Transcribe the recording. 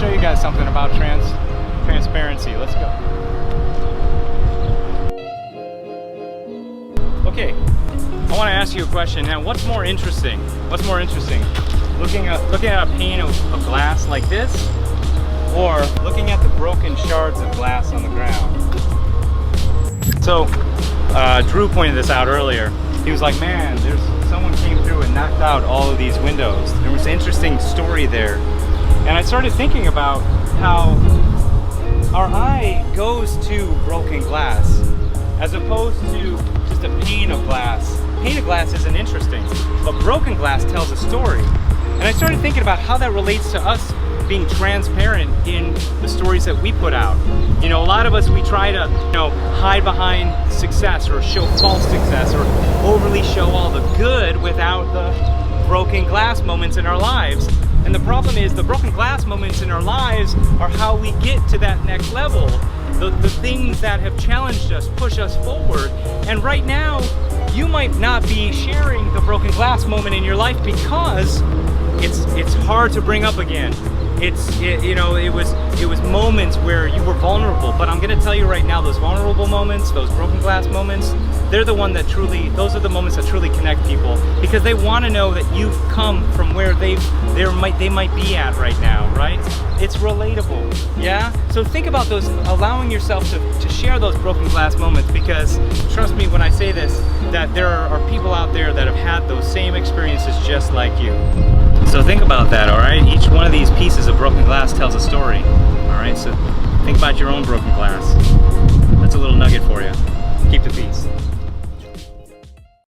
show you guys something about transparency. Let's go. Okay, I want to ask you a question now. What's more interesting? What's more interesting? Looking at a pane of glass like this, or looking at the broken shards of glass on the ground? So, Drew pointed this out earlier. He was like, man, someone came through and knocked out all of these windows. There was an interesting story there. And I started thinking about how our eye goes to broken glass as opposed to just a pane of glass. Pane of glass isn't interesting, but broken glass tells a story. And I started thinking about how that relates to us being transparent in the stories that we put out. You know, a lot of us, we try to, hide behind success or show false success or overly show all the good without the broken glass moments in our lives. And the problem is the broken glass moments in our lives are how we get to that next level. The things that have challenged us, push us forward. And right now, you might not be sharing the broken glass moment in your life because it's hard to bring up again. It was moments where you were vulnerable, but I'm gonna tell you right now, those vulnerable moments, those broken glass moments, those are the moments that truly connect people, because they want to know that you've come from where they might be at right now, right? It's relatable, yeah? So think about those, allowing yourself to share those broken glass moments, because trust me when I say this, that there are people out there that have had those same experiences just like you. So think about that, all right? Each one of these pieces of broken glass tells a story, all right? So think about your own broken glass. That's a little nugget for you. Keep the peace.